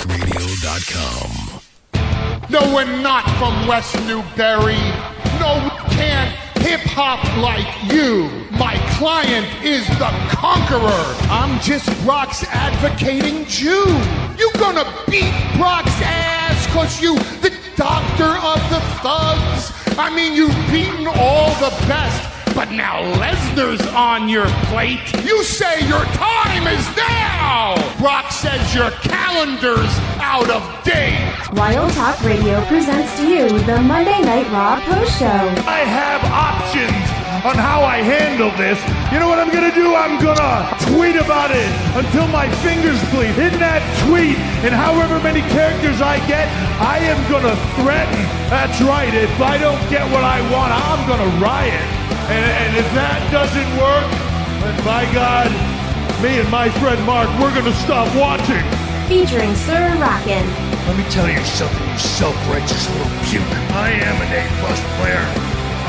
RealTalkRadio.com. No, we're not from West Newbury. No, we can't hip-hop like you. My client is the conqueror. I'm just Brock's advocating Jew. You gonna beat Brock's ass cause you the doctor of the thugs? I mean, you've beaten all the best, but now Lesnar's on your plate. You say your time is now. Brock says your calendar's out of date. Wild Talk Radio presents to you the Monday Night RAW Post Show. I have options on how I handle this. You know what I'm gonna do? I'm gonna tweet about it until my fingers bleed. In that tweet, and however many characters I get, I am gonna threaten. That's right. If I don't get what I want, I'm gonna riot. And if that doesn't work, then by God, me and my friend Mark, we're gonna stop watching. Featuring Sir Rockin'. Let me tell you something, you self-righteous little puke. I am an A-plus player.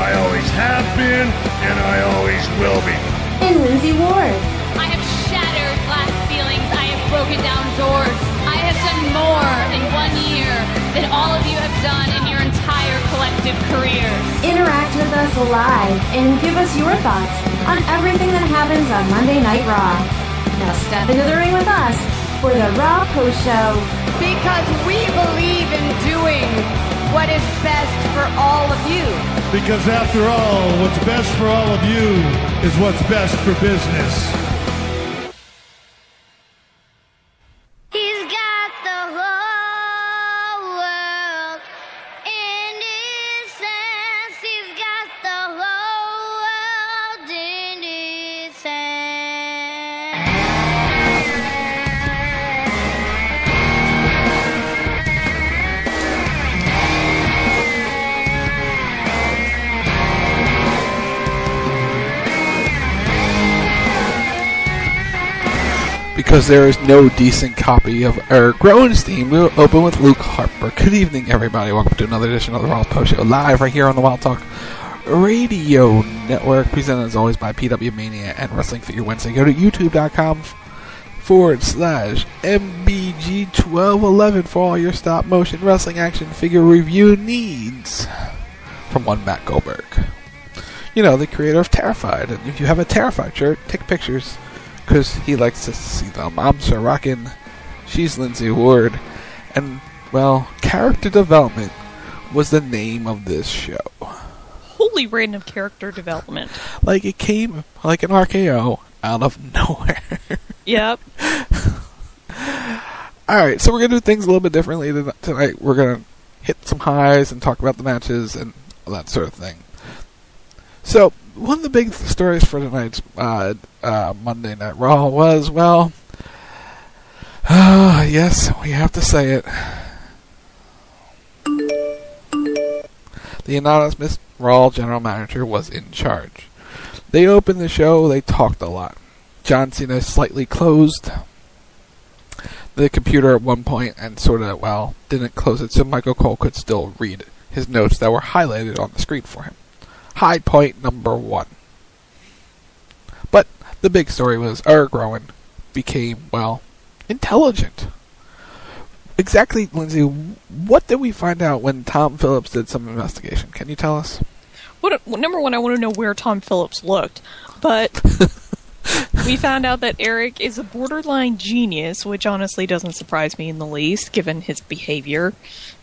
I always have been, and I always will be. And Lindsay Ward. I have shattered glass ceilings. I have broken down doors. I have done more in 1 year than all of you have done in your entire collective careers. Interact with us live and give us your thoughts on everything that happens on Monday Night Raw. Now step into the ring with us for the Raw Post Show. Because we believe in doing what is best for all of you. Because after all, what's best for all of you is what's best for business. He's got the whole world in his hands. He's got the whole world in his hands. Because there is no decent copy of Eric Rowan's theme, we'll open with Luke Harper. Good evening, everybody. Welcome to another edition of the Raw Post Show, live right here on the Wild Talk Radio Network, presented as always by PW Mania and Wrestling Figure Wednesday. Go to youtube.com/MBG1211 for all your stop motion wrestling action figure review needs. From one Matt Goldberg. You know, the creator of Terrified. And if you have a Terrified shirt, take pictures, because he likes to see them. I'm Sir Rockin', she's Lindsay Ward, and, well, character development was the name of this show. Wholly random character development. Like it came, like an RKO, out of nowhere. Yep. Alright, so we're going to do things a little bit differently tonight. We're going to hit some highs and talk about the matches and all that sort of thing. So, one of the big stories for tonight's Monday Night Raw was, well, yes, we have to say it. The anonymous Raw general manager was in charge. They opened the show, they talked a lot. John Cena slightly closed the computer at one point and sort of, well, didn't close it so Michael Cole could still read his notes that were highlighted on the screen for him. High point number 1. But the big story was Eric Rowan became, well, intelligent. Exactly, Lindsay, what did we find out when Tom Phillips did some investigation? Can you tell us? Number one, I want to know where Tom Phillips looked. But we found out that Eric is a borderline genius, which honestly doesn't surprise me in the least, given his behavior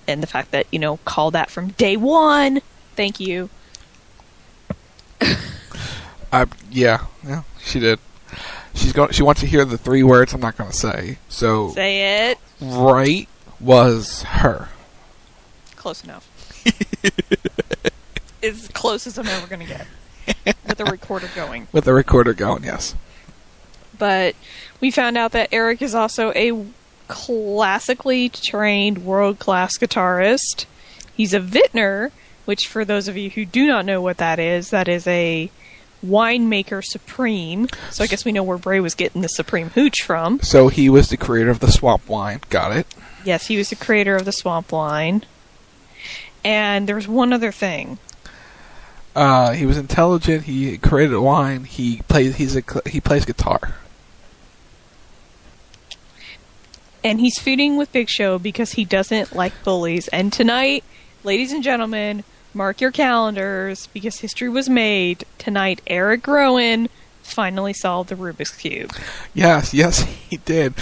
and the fact that, call that from day one. Thank you. Yeah, she did. She wants to hear the 3 words I'm not going to say. So say it. Right was her. Close enough. As close as I'm ever going to get. With the recorder going. With the recorder going, yes. But we found out that Eric is also a classically trained world-class guitarist. He's a vintner, which for those of you who do not know what that is a winemaker supreme. So I guess we know where Bray was getting the Supreme Hooch from. So he was the creator of the swamp wine. Got it. Yes, he was the creator of the swamp wine. And there's one other thing. He was intelligent. He created wine. He plays guitar. And he's feuding with Big Show because he doesn't like bullies. And tonight, ladies and gentlemen, mark your calendars because history was made. Tonight, Eric Rowan finally solved the Rubik's Cube. Yes, he did.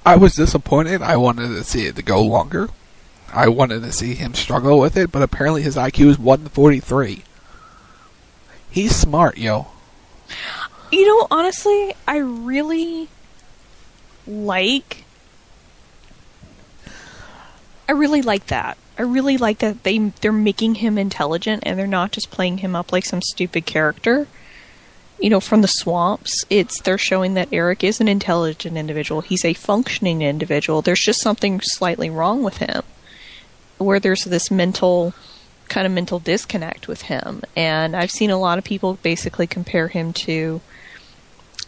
I was disappointed. I wanted to see it to go longer. I wanted to see him struggle with it, but apparently his IQ is 143. He's smart, yo. You know, honestly, I really like that. I really like that they're making him intelligent and they're not just playing him up like some stupid character. You know, from the swamps, they're showing that Eric is an intelligent individual. He's a functioning individual. There's just something slightly wrong with him, where there's this mental disconnect with him. And I've seen a lot of people basically compare him to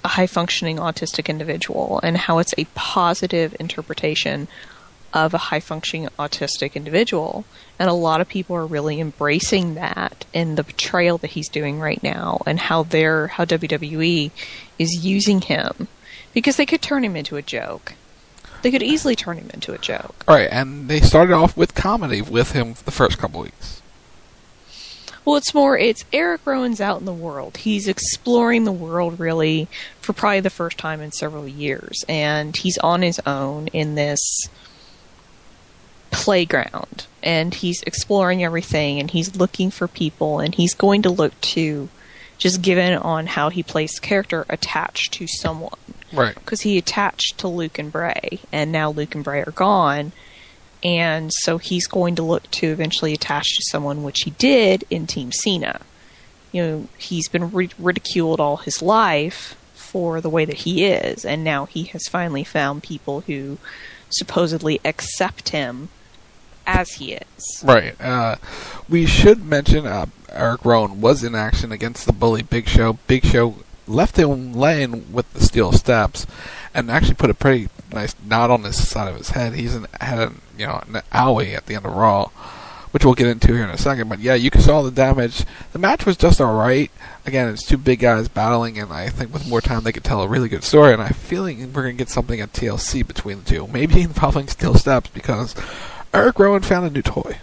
a high-functioning autistic individual and how it's a positive interpretation of a high-functioning autistic individual. And a lot of people are really embracing that in the portrayal that he's doing right now and how WWE is using him. Because they could turn him into a joke. They could easily turn him into a joke. Right, and they started off with comedy with him the first couple weeks. Well, it's Eric Rowan's out in the world. He's exploring the world, really, for probably the first time in several years. And he's on his own in this playground. And he's exploring everything, and he's looking for people, and he's going to look to, just given on how he plays the character, attached to someone. Right. Because he attached to Luke and Bray, and now Luke and Bray are gone. And so he's going to look to eventually attach to someone, which he did in Team Cena. You know, he's been ridiculed all his life for the way that he is, and now he has finally found people who supposedly accept him as he is. Right. We should mention Eric Rowan was in action against the bully Big Show. Big Show left him laying with the steel steps and actually put a pretty nice knot on the side of his head. Had an owie at the end of Raw, which we'll get into here in a second. But yeah, you saw the damage. The match was just alright. Again, it's two big guys battling, and I think with more time they could tell a really good story, and I feel like we're going to get something at TLC between the two. Maybe involving steel steps, because Eric Rowan found a new toy.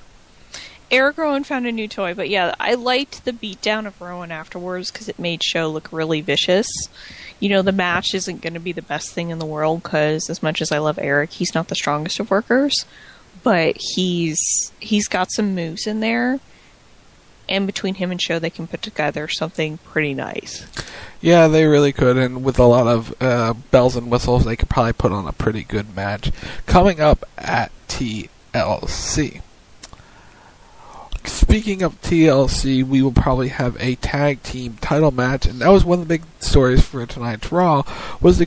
Eric Rowan found a new toy, but yeah, I liked the beatdown of Rowan afterwards because it made Show look really vicious. You know, the match isn't going to be the best thing in the world because as much as I love Eric, he's not the strongest of workers, but he's got some moves in there, and between him and Show, they can put together something pretty nice. Yeah, they really could, and with a lot of bells and whistles, they could probably put on a pretty good match. Coming up at TLC. Speaking of TLC, we will probably have a tag team title match, and that was one of the big stories for tonight's Raw, was the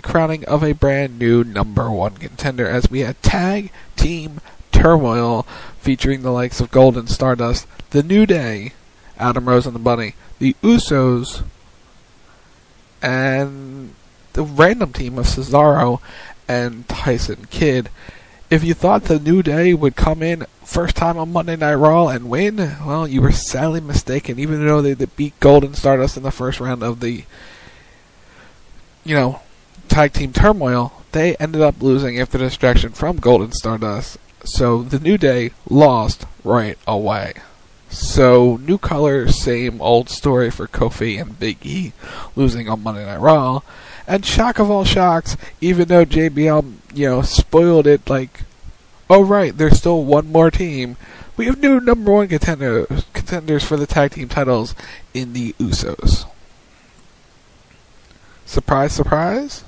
crowning of a brand new #1 contender, as we had tag team turmoil featuring the likes of Golden Stardust, The New Day, Adam Rose and the Bunny, the Usos, and the random team of Cesaro and Tyson Kidd. If you thought the New Day would come in first time on Monday Night Raw and win, well, you were sadly mistaken. Even though they beat Golden Stardust in the first round of the, tag team turmoil, they ended up losing after the distraction from Golden Stardust. So the New Day lost right away. So new color, same old story for Kofi and Big E losing on Monday Night Raw. And shock of all shocks, even though JBL, spoiled it like, oh right, there's still one more team, we have new #1 contenders for the tag team titles in the Usos. Surprise, surprise?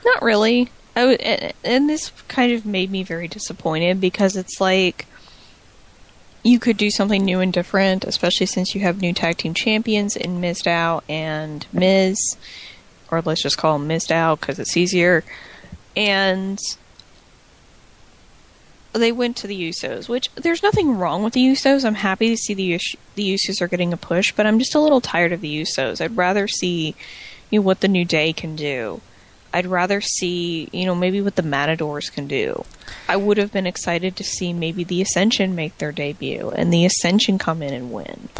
Not really. And this kind of made me very disappointed because it's like, you could do something new and different, especially since you have new tag team champions in Mizdow and Miz, or let's just call them Mizdow because it's easier. And they went to the Usos, which there's nothing wrong with the Usos. I'm happy to see the Usos are getting a push, but I'm just a little tired of the Usos. I'd rather see what the New Day can do. I'd rather see, maybe what the Matadors can do. I would have been excited to see maybe the Ascension make their debut and the Ascension come in and win.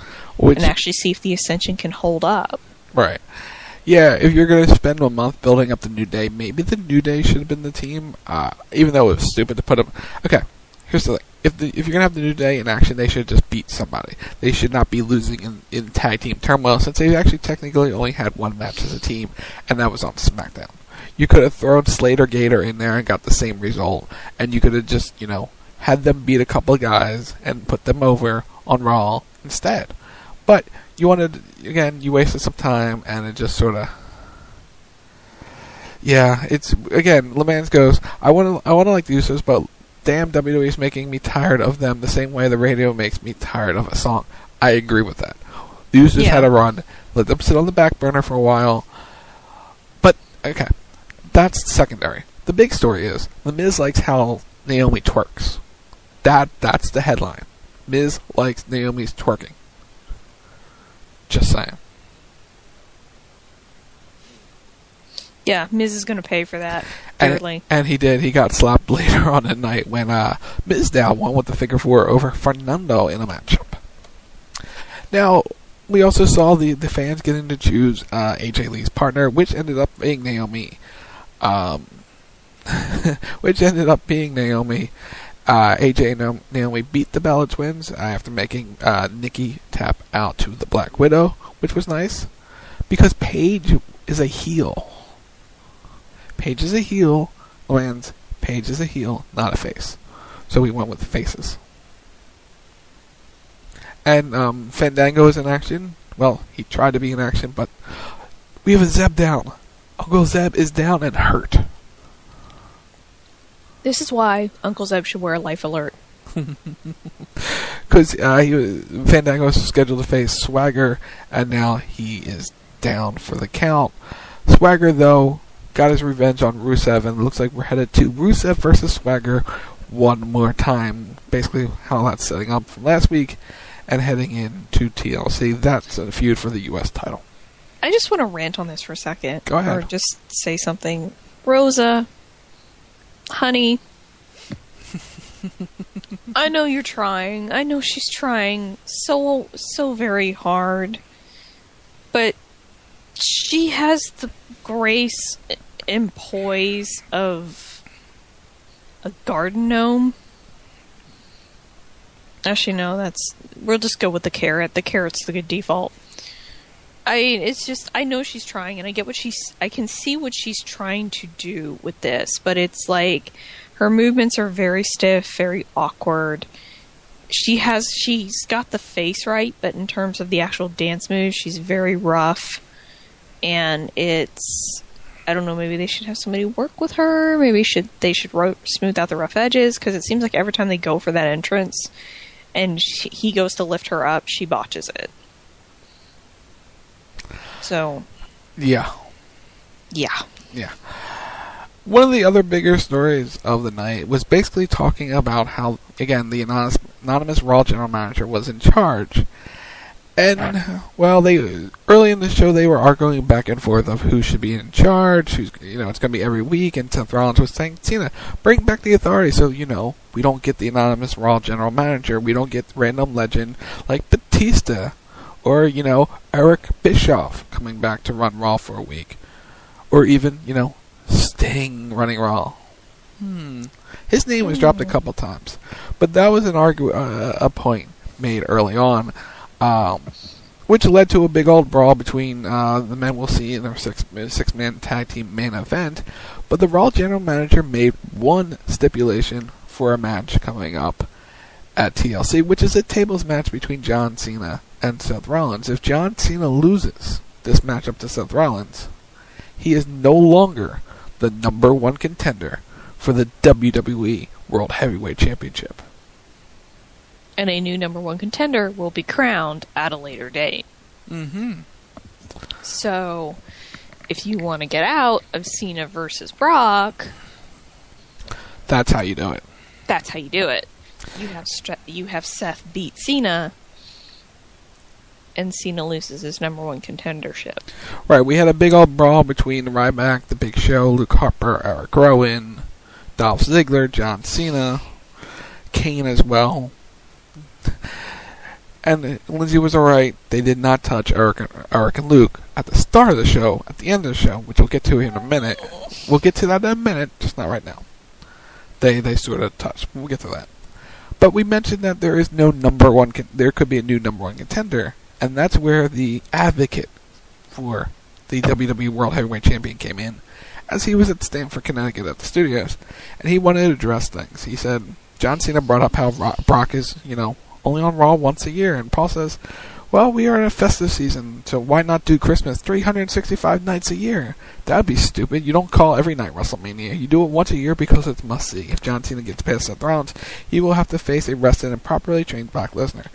And actually see if the Ascension can hold up. Right. Yeah, if you're going to spend a month building up the New Day, maybe the New Day should have been the team, even though it was stupid to put them... Okay, here's the thing. If you're going to have the New Day in action, they should just beat somebody. They should not be losing in tag team turmoil, since they actually technically only had one match as a team, and that was on SmackDown. You could have thrown Slater Gator in there and got the same result, and you could have just, had them beat a couple of guys and put them over on Raw instead. But you wasted some time, and it just sort of... Yeah, it's... Again, LeMans goes, I want to like the Usos, but damn, WWE is making me tired of them the same way the radio makes me tired of a song. I agree with that. The Usos had a run. Let them sit on the back burner for a while. But, okay, that's secondary. The big story is, The Miz likes how Naomi twerks. That's the headline. Miz likes Naomi's twerking. Just saying. Yeah, Miz is going to pay for that, apparently. And he did. He got slapped later on at night when Mizdow won with the figure four over Fernando in a matchup. Now, we also saw the fans getting to choose AJ Lee's partner, which ended up being Naomi. AJ and Naomi beat the Bella Twins after making Nikki tap out to the Black Widow, which was nice, because Paige is a heel. Paige is a heel, Paige is a heel, not a face. So we went with the faces. And Fandango is in action. Well, he tried to be in action, but we have a Zeb down. Uncle Zeb is down and hurt. This is why Uncle Zeb should wear a life alert. Because Fandango was scheduled to face Swagger, and now he is down for the count. Swagger, though, got his revenge on Rusev, and it looks like we're headed to Rusev versus Swagger one more time. Basically, how that's setting up from last week and heading into TLC. That's a feud for the U.S. title. I just want to rant on this for a second. Go ahead. Or just say something. Rosa, honey, I know you're trying. I know she's trying so very hard. But she has the grace and poise of a garden gnome. Actually, no, we'll just go with the carrot. The carrot's the good default. It's just, I know she's trying, and I can see what she's trying to do with this, but it's like, her movements are very stiff, very awkward. She's got the face right, but in terms of the actual dance moves, she's very rough, and I don't know, maybe they should have somebody work with her, maybe they should smooth out the rough edges, because it seems like every time they go for that entrance, and he goes to lift her up, she botches it. So, yeah. One of the other bigger stories of the night was basically talking about how, again, the anonymous Raw general manager was in charge. And, well, early in the show they were arguing back and forth of who should be in charge, it's going to be every week, and Seth Rollins was saying, Cena, bring back the authority so, we don't get the anonymous Raw general manager, we don't get random legend like Batista, or, Eric Bischoff coming back to run Raw for a week. Or even, Sting running Raw. His name was dropped a couple times. But that was a point made early on, which led to a big old brawl between the men we'll see in our six-man tag team main event. But the Raw general manager made one stipulation for a match coming up at TLC, which is a tables match between John Cena and Seth Rollins. If John Cena loses this matchup to Seth Rollins, he is no longer the number one contender for the WWE World Heavyweight Championship. And a new number one contender will be crowned at a later date. So, if you want to get out of Cena versus Brock, that's how you do it. That's how you do it. You have Seth beat Cena, and Cena loses his number one contendership. Right, we had a big old brawl between Ryback, The Big Show, Luke Harper, Eric Rowan, Dolph Ziggler, John Cena, Kane as well. And Lindsay was alright. They did not touch Eric and Luke at the start of the show, at the end of the show, which we'll get to in a minute. We'll get to that in a minute, just not right now. They sort of touched. We'll get to that. But we mentioned that there is no number one. There could be a new number one contender, and that's where the advocate for the WWE World Heavyweight Champion came in, as he was at Stamford, Connecticut at the studios, and he wanted to address things. He said John Cena brought up how Brock is, only on Raw once a year, and Paul says, well, we are in a festive season, so why not do Christmas 365 nights a year? That'd be stupid. You don't call every night WrestleMania. You do it once a year because it's must-see. If John Cena gets past Seth Rollins, he will have to face a rested and properly trained Brock Lesnar.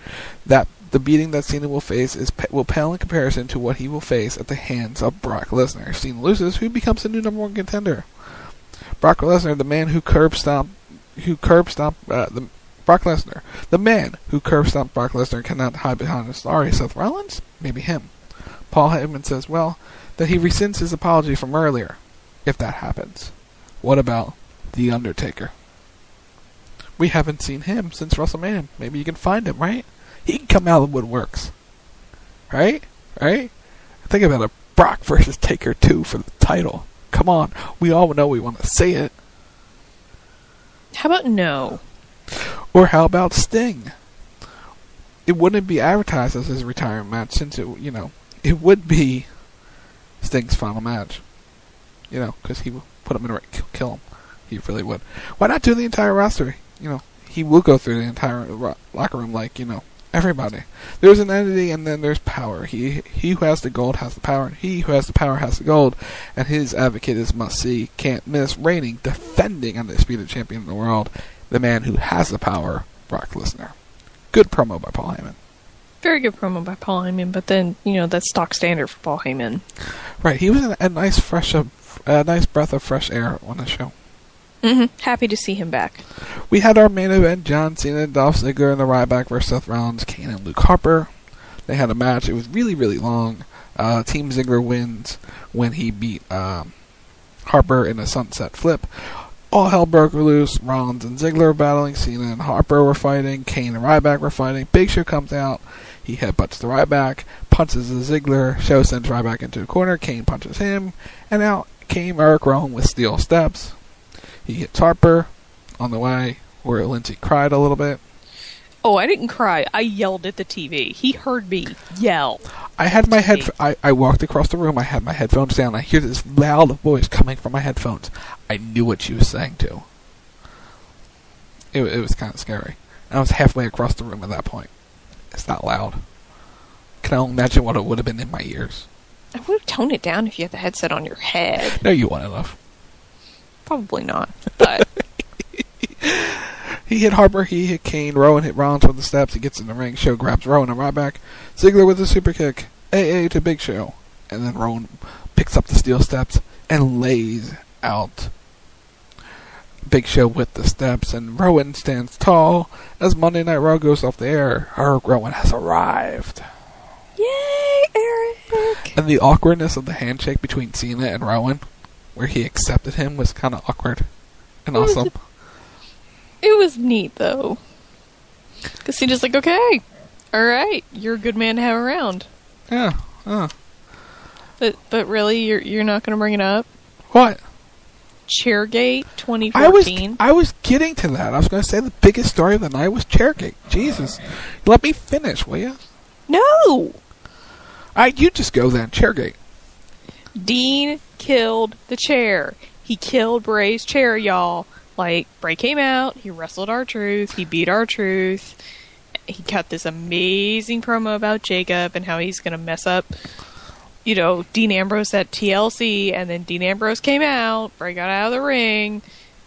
The beating that Cena will face will pale in comparison to what he will face at the hands of Brock Lesnar. If Cena loses, who becomes the new number one contender? Brock Lesnar, the man who curb stomped Brock Lesnar. The man who curb stomped Brock Lesnar cannot hide behind a sorry Seth Rollins? Maybe him. Paul Heyman says, well, that he rescinds his apology from earlier, if that happens. What about The Undertaker? We haven't seen him since WrestleMania. Maybe you can find him, right? He can come out of the woodworks. Right? Think about it. Brock versus Taker 2 for the title. Come on. We all know we want to see it. How about no? Or how about Sting? It wouldn't be advertised as his retirement match, since it would be Sting's final match. Because he would put him in a ring, kill him. He really would. Why not do the entire roster? He will go through the entire locker room like, everybody. There's an entity, and then there's power. He who has the gold has the power, and he who has the power has the gold. And his advocate is must-see, can't miss, reigning, defending undisputed champion of the world, the man who has the power, Brock Lesnar. Good promo by Paul Heyman. Very good promo by Paul Heyman, but then, that's stock standard for Paul Heyman. Right, he was a nice breath of fresh air on the show. Mm-hmm. Happy to see him back. We had our main event, John Cena, Dolph Ziggler, and the Ryback versus Seth Rollins, Kane, and Luke Harper. They had a match. It was really, really long. Team Ziggler wins when he beat Harper in a sunset flip. All hell broke loose. Rollins and Ziggler were battling. Cena and Harper were fighting. Kane and Ryback were fighting. Big Show comes out. He headbutts the Ryback, punches the Ziggler. Show sends Ryback into the corner. Kane punches him. And out came Eric Rowan with steel steps. He hits Harper on the way, where Lindsay cried a little bit. Oh, I didn't cry. I yelled at the TV. He heard me yell. I had my I walked across the room. I had my headphones down. I hear this loud voice coming from my headphones. I knew what she was saying too. It was kind of scary. I was halfway across the room at that point. It's not loud. Can I only imagine what it would have been in my ears? I would have toned it down if you had the headset on your head. No, you wouldn't have. Probably not, but... He hit Harper, he hit Kane, Rowan hit Rollins with the steps, he gets in the ring, Show grabs Rowan and Ryback, Ziggler with a super kick, AA to Big Show, and then Rowan picks up the steel steps and lays out Big Show with the steps, and Rowan stands tall as Monday Night Raw goes off the air. Eric Rowan has arrived. Yay, Eric! And the awkwardness of the handshake between Cena and Rowan, where he accepted him, was kind of awkward and awesome. It was neat, though. Because Cena's like, okay, alright, you're a good man to have around. Yeah, But really, you're not going to bring it up? What? Chairgate 2014. I was getting to that. I was going to say the biggest story of the night was Chairgate. Jesus. Let me finish, will you? No! Alright, you just go then. Chairgate. Dean killed the chair. He killed Bray's chair, y'all. Like, Bray came out, he wrestled R-Truth, he beat R-Truth, he cut this amazing promo about Jacob and how he's gonna mess up, Dean Ambrose at TLC, and then Dean Ambrose came out, Bray got out of the ring,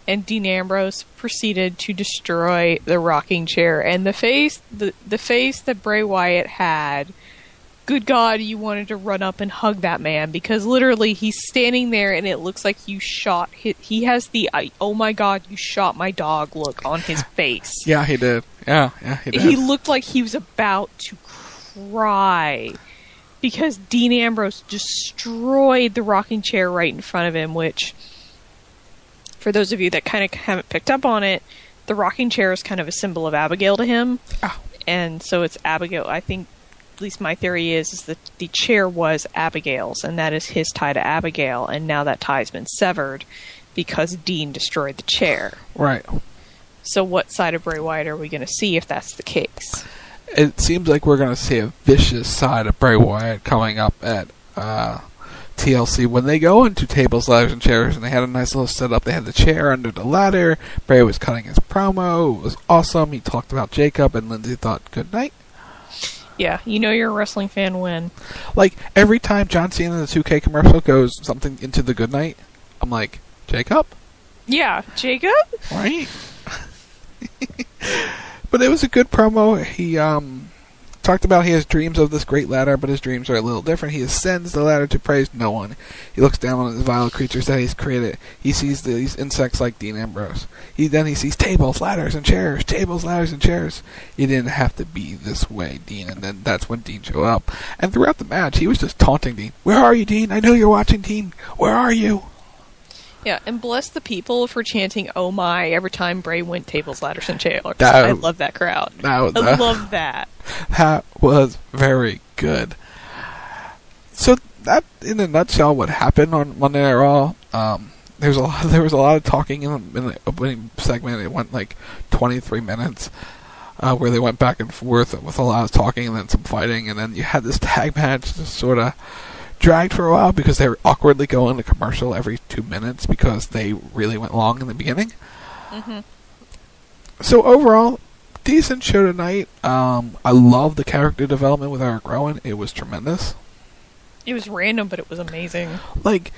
and Dean Ambrose proceeded to destroy the rocking chair. And the face that Bray Wyatt had, good God, you wanted to run up and hug that man, because literally he's standing there and it looks like you shot he has the oh my God, you shot my dog look on his face. Yeah, he did. Yeah, he did. He looked like he was about to cry because Dean Ambrose destroyed the rocking chair right in front of him, which, for those of you that kind of haven't picked up on it, the rocking chair is kind of a symbol of Abigail to him. Oh. and so it's Abigail. I think, at least my theory is that the chair was Abigail's, and that is his tie to Abigail, and now that tie's been severed because Dean destroyed the chair. Right. So what side of Bray Wyatt are we going to see if that's the case? It seems like we're going to see a vicious side of Bray Wyatt coming up at TLC when they go into tables, ladders, and chairs, and they had a nice little setup. They had the chair under the ladder. Bray was cutting his promo. It was awesome. He talked about Jacob, and Lindsay thought, good night. Yeah, you know you're a wrestling fan when. Like, every time John Cena in the 2K commercial goes something into the good night, I'm like, Jacob? Yeah, Jacob? Right? But it was a good promo. He talked about he has dreams of this great ladder, but his dreams are a little different. He ascends the ladder to praise no one. He looks down on his vile creatures that he's created. He sees these insects like Dean Ambrose. He sees tables, ladders, and chairs. Tables, ladders, and chairs. You didn't have to be this way, Dean. And then that's when Dean showed up. And throughout the match, he was just taunting Dean. Where are you, Dean? I know you're watching, Dean. Where are you? Yeah, and bless the people for chanting "Oh my" every time Bray went tables, ladders, and chairs. I love that crowd. I love that. That was very good. So that, in a nutshell, what happened on Monday Night Raw. There was a lot of talking in the opening segment. It went like 23 minutes, where they went back and forth with a lot of talking and then some fighting, and then you had this tag match just sort of dragged for a while because they were awkwardly going to commercial every 2 minutes because they really went long in the beginning. Mm-hmm. So overall, decent show tonight. I love the character development with Eric Rowan. It was tremendous. It was random, but it was amazing. Like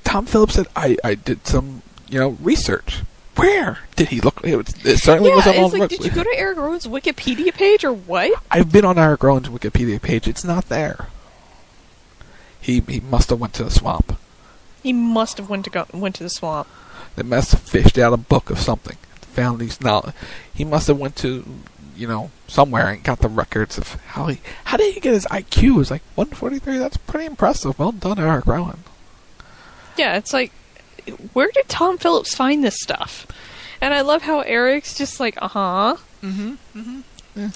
Tom Phillips said, I did some research. Where did he look? It certainly was on. It's like, did you go to Eric Rowan's Wikipedia page or what? I've been on Eric Rowan's Wikipedia page. It's not there. He must have went to the swamp. He must have went to the swamp. They must have fished out a book of something. Found these knowledge. He must have went to, somewhere and got the records of how did he get his IQ? It was like 143. That's pretty impressive. Well done, Eric Rowan. Yeah, it's like, where did Tom Phillips find this stuff? And I love how Eric's just like, Mm-hmm. Mm-hmm. Yeah.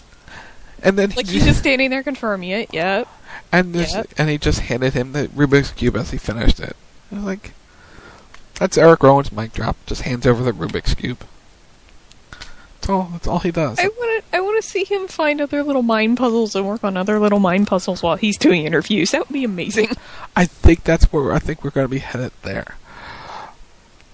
And then he's just standing there confirming it. Yep. And he just handed him the Rubik's Cube as he finished it. I was like, that's Eric Rowan's mic drop. Just hands over the Rubik's Cube. That's all he does. I want to see him find other little mind puzzles and work on other little mind puzzles while he's doing interviews. That would be amazing. I think that's where we're going to be headed there.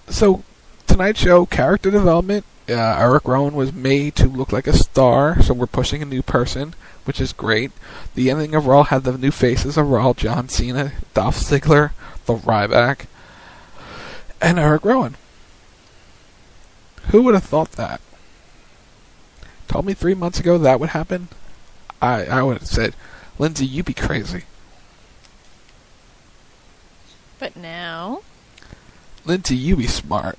So, tonight's show, character development. Eric Rowan was made to look like a star, so we're pushing a new person, which is great. The ending of Raw had the new faces of Raw: John Cena, Dolph Ziggler, the Ryback, and Eric Rowan. Who would have thought that? Told me 3 months ago that would happen? I would have said, Lindsay, you be crazy. But now? Lindsay, you be smart.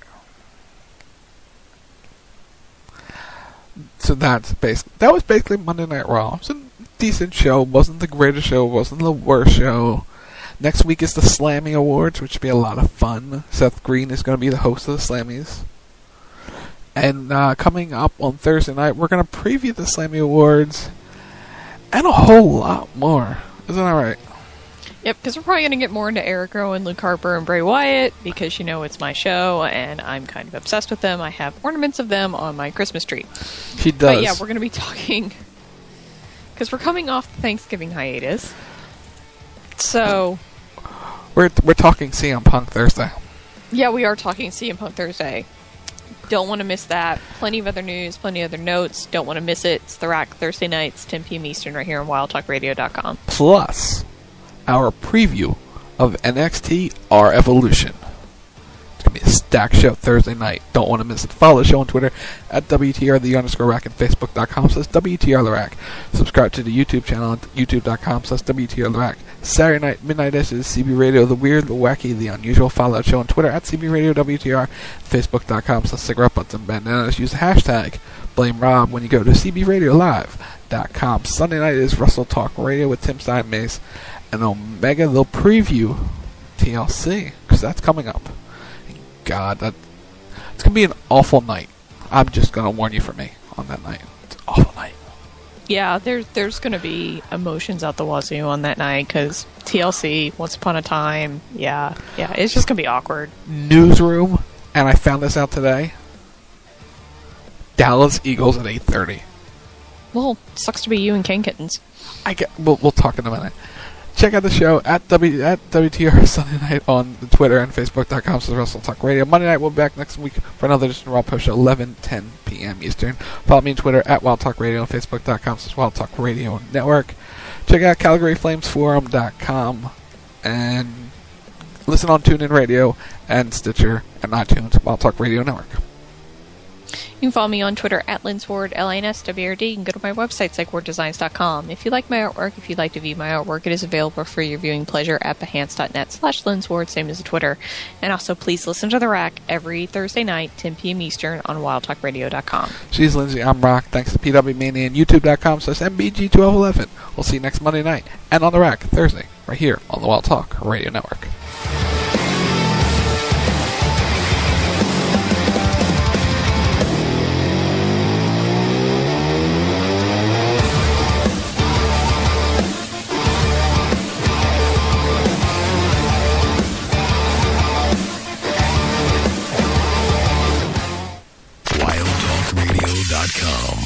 So that was basically Monday Night Raw. It was a decent show. Wasn't the greatest show. Wasn't the worst show. Next week is the Slammy Awards, which should be a lot of fun. Seth Green is going to be the host of the Slammies. And coming up on Thursday night, we're going to preview the Slammy Awards and a whole lot more. Isn't that right? Yep, because we're probably going to get more into Eric Rowan, Luke Harper, and Bray Wyatt, because, it's my show, and I'm kind of obsessed with them. I have ornaments of them on my Christmas tree. He does. But yeah, we're going to be talking, because we're coming off the Thanksgiving hiatus. So... We're talking CM Punk Thursday. Yeah, we are talking CM Punk Thursday. Don't want to miss that. Plenty of other news, plenty of other notes. Don't want to miss it. It's The Rack Thursday nights, 10 p.m. Eastern, right here on WildTalkRadio.com. Plus, our preview of NXT R Evolution. It's going to be a stacked show Thursday night. Don't want to miss it. Follow the show on Twitter at WTR_Rack and Facebook.com/WTRTheRack. Subscribe to the YouTube channel at YouTube.com/WTRTheRack. Saturday night, midnight is CB Radio, the weird, the wacky, the unusual. Follow the show on Twitter at CB Radio WTR. Facebook.com/Cigarette Butts and Bandanas. Use the hashtag BlameRob when you go to CBRadioLive.com. Sunday night is Russell Talk Radio with Tim Stein Mace and Omega. They'll preview TLC because that's coming up. God, it's going to be an awful night. I'm just going to warn you for me on that night. It's an awful night. Yeah, there's going to be emotions out the wazoo on that night because TLC, Once Upon a Time, yeah, it's just going to be awkward. Newsroom, and I found this out today. Dallas Eagles at 8:30. Well, sucks to be you and Ken Kittens. We'll talk in a minute. Check out the show at WTR Sunday Night on Twitter and Facebook.com/Wrestle Talk Radio. Monday night, we'll be back next week for another edition of Raw Post Show, 11:10 p.m. Eastern. Follow me on Twitter at Wild Talk Radio and Facebook.com/Wild Talk Radio Network. Check out CalgaryFlamesForum.com and listen on TuneIn Radio and Stitcher and iTunes, Wild Talk Radio Network. You can follow me on Twitter at Linsward, LINSWRD. You can go to my website, psychwarddesigns.com. If you like my artwork, if you'd like to view my artwork, it is available for your viewing pleasure at behance.net/Linsward, same as the Twitter. And also, please listen to The Rack every Thursday night, 10 p.m. Eastern, on wildtalkradio.com. She's Lindsay, I'm Rock. Thanks to PW Mania and YouTube.com/MBG1211. We'll see you next Monday night and on The Rack Thursday, right here on the Wild Talk Radio Network. WildTalkRadio.com